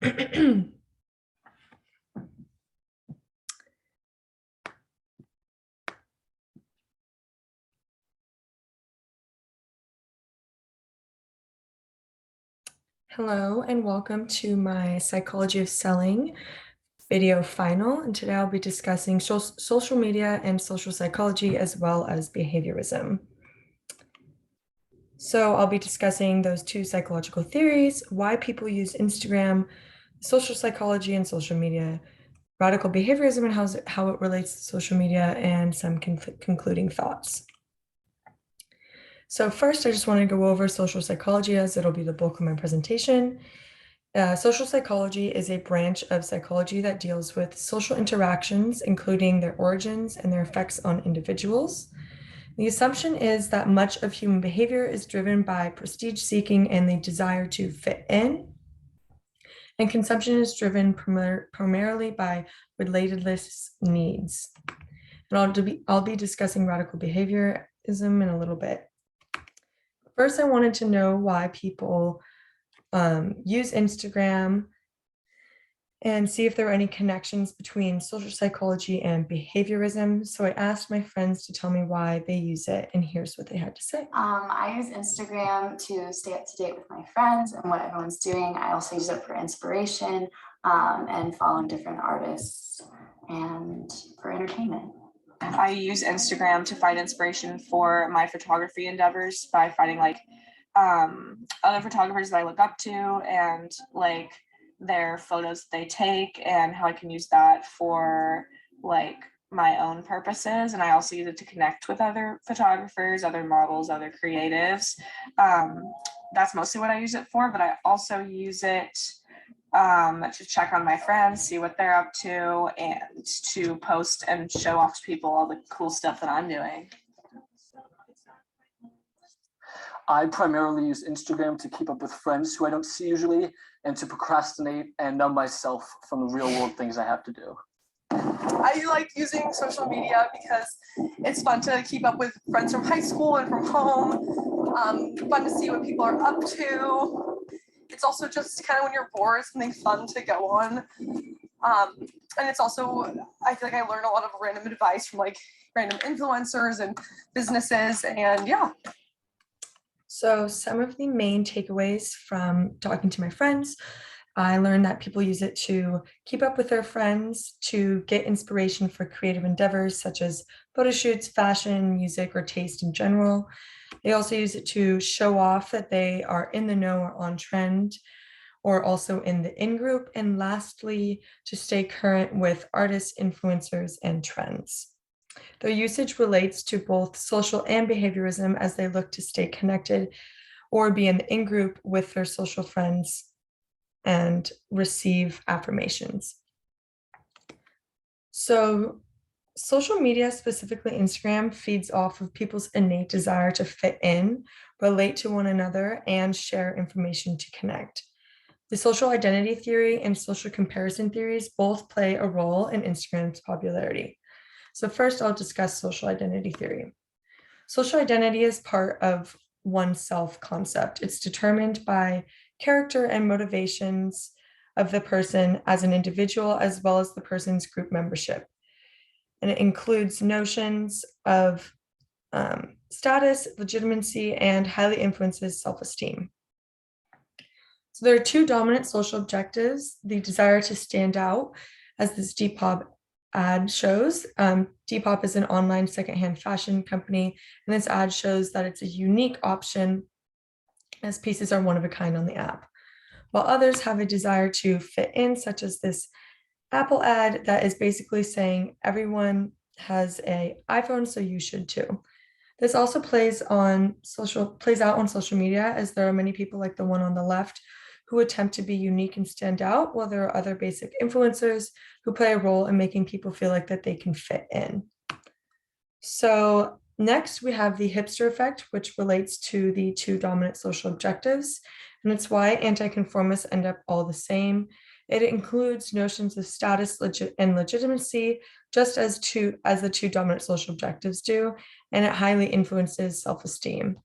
Hello and welcome to my Psychology of Selling video final. And today I'll be discussing social media and social psychology as well as behaviorism. So I'll be discussing those two psychological theories, why people use Instagram, social psychology and social media, radical behaviorism and how it relates to social media, and some concluding thoughts. So first, I just want to go over social psychology as it'll be the bulk of my presentation. Social psychology is a branch of psychology that deals with social interactions, including their origins and their effects on individuals. The assumption is that much of human behavior is driven by prestige seeking and the desire to fit in. And consumption is driven primarily by relatedness needs. And I'll be discussing radical behaviorism in a little bit. First, I wanted to know why people use Instagram and see if there are any connections between social psychology and behaviorism. So I asked my friends to tell me why they use it, and here's what they had to say. I use Instagram to stay up to date with my friends and what everyone's doing. I also use it for inspiration and following different artists and for entertainment. I use Instagram to find inspiration for my photography endeavors by finding other photographers that I look up to and like their photos they take and how I can use that for my own purposes. And I also use it to connect with other photographers, other models, other creatives. That's mostly what I use it for, but I also use it to check on my friends, see what they're up to, and to post and show off to people all the cool stuff that I'm doing. I primarily use Instagram to keep up with friends who I don't see usually and to procrastinate and numb myself from the real world things I have to do. I like using social media because it's fun to keep up with friends from high school and from home. Fun to see what people are up to. It's also just kind of when you're bored, something fun to go on. And it's also, I feel like I learn a lot of random advice from random influencers and businesses, and yeah. So some of the main takeaways from talking to my friends, I learned that people use it to keep up with their friends, to get inspiration for creative endeavors such as photo shoots, fashion, music, or taste in general. They also use it to show off that they are in the know or on trend, or also in the in-group. And lastly, to stay current with artists, influencers, and trends. Their usage relates to both social and behaviorism as they look to stay connected or be in the in-group with their social friends and receive affirmations. So social media, specifically Instagram, feeds off of people's innate desire to fit in, relate to one another, and share information to connect. The social identity theory and social comparison theories both play a role in Instagram's popularity. So first, I'll discuss social identity theory. Social identity is part of oneself concept. It's determined by character and motivations of the person as an individual, as well as the person's group membership. And it includes notions of status, legitimacy, and highly influences self-esteem. So there are two dominant social objectives: the desire to stand out, as this Depop ad shows. Depop is an online secondhand fashion company, and this ad shows that it's a unique option as pieces are one of a kind on the app, while others have a desire to fit in, such as this Apple ad that is basically saying everyone has an iPhone, so you should too. This also plays out on social media, as there are many people like the one on the left who attempt to be unique and stand out, while there are other basic influencers who play a role in making people feel like that they can fit in. So next we have the hipster effect, which relates to the two dominant social objectives, and it's why anti-conformists end up all the same. It includes notions of status and legitimacy, just as the two dominant social objectives do, and it highly influences self-esteem.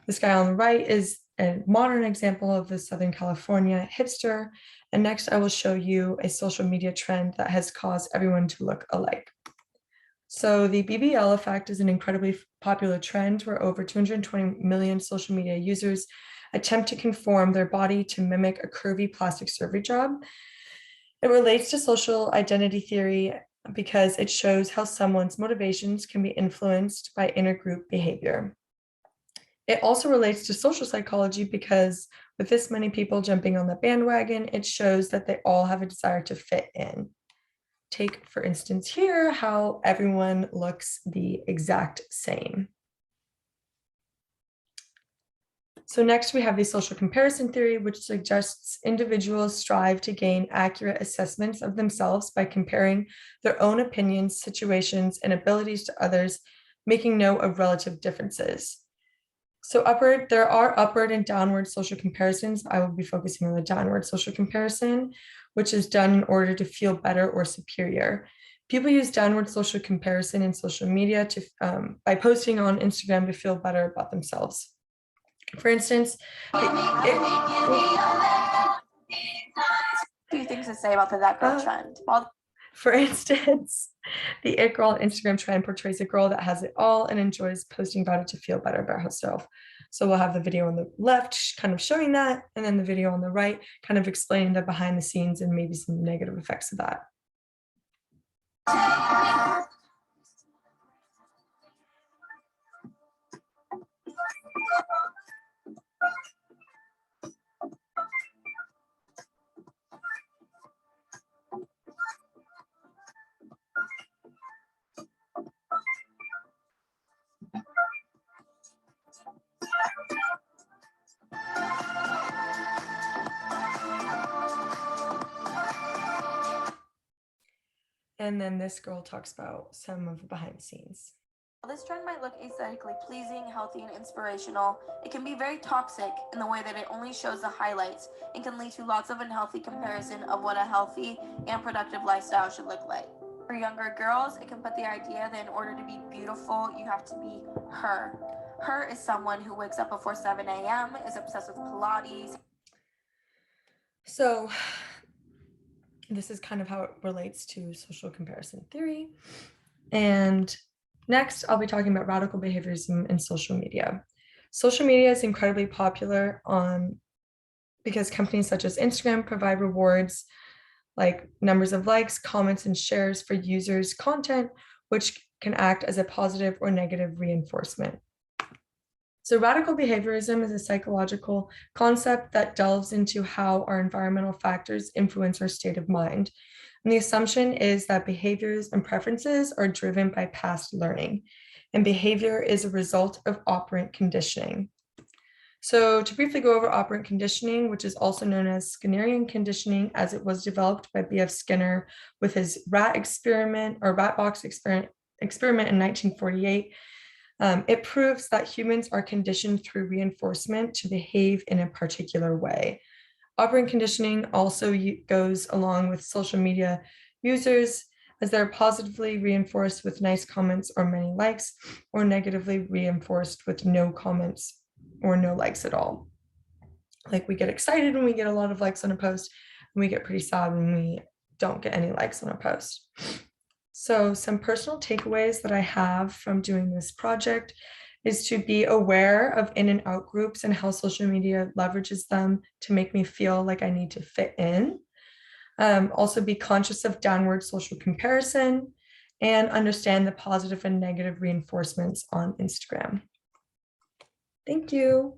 This guy on the right is a modern example of the Southern California hipster. And next, I will show you a social media trend that has caused everyone to look alike. So the BBL effect is an incredibly popular trend where over 220 million social media users attempt to conform their body to mimic a curvy plastic surgery job. It relates to social identity theory because it shows how someone's motivations can be influenced by intergroup behavior. It also relates to social psychology because with this many people jumping on the bandwagon, it shows that they all have a desire to fit in. Take, for instance, here, how everyone looks the exact same. So next we have the social comparison theory, which suggests individuals strive to gain accurate assessments of themselves by comparing their own opinions, situations, and abilities to others, making note of relative differences. So there are upward and downward social comparisons. I will be focusing on the downward social comparison, which is done in order to feel better or superior. People use downward social comparison in social media by posting on Instagram to feel better about themselves. For instance, A few things to say about the that girl trend. For instance, the It Girl Instagram trend portrays a girl that has it all and enjoys posting about it to feel better about herself. So we'll have the video on the left kind of showing that, and then the video on the right kind of explaining the behind the scenes and maybe some negative effects of that. And then this girl talks about some of the behind the scenes. While this trend might look aesthetically pleasing, healthy, and inspirational, it can be very toxic in the way that it only shows the highlights and can lead to lots of unhealthy comparison of what a healthy and productive lifestyle should look like. For younger girls, it can put the idea that in order to be beautiful, you have to be her. Her is someone who wakes up before 7 a.m., is obsessed with Pilates. So this is kind of how it relates to social comparison theory. And next, I'll be talking about radical behaviorism in social media. Social media is incredibly popular because companies such as Instagram provide rewards like numbers of likes, comments, and shares for users' content, which can act as a positive or negative reinforcement. So radical behaviorism is a psychological concept that delves into how our environmental factors influence our state of mind. And the assumption is that behaviors and preferences are driven by past learning, and behavior is a result of operant conditioning. So to briefly go over operant conditioning, which is also known as Skinnerian conditioning, as it was developed by B.F. Skinner with his rat box experiment in 1948, it proves that humans are conditioned through reinforcement to behave in a particular way. Operant conditioning also goes along with social media users, as they're positively reinforced with nice comments or many likes, or negatively reinforced with no comments or no likes at all. Like, we get excited when we get a lot of likes on a post, and we get pretty sad when we don't get any likes on a post. So some personal takeaways that I have from doing this project is to be aware of in and out groups and how social media leverages them to make me feel like I need to fit in. Also be conscious of downward social comparison and understand the positive and negative reinforcements on Instagram. Thank you.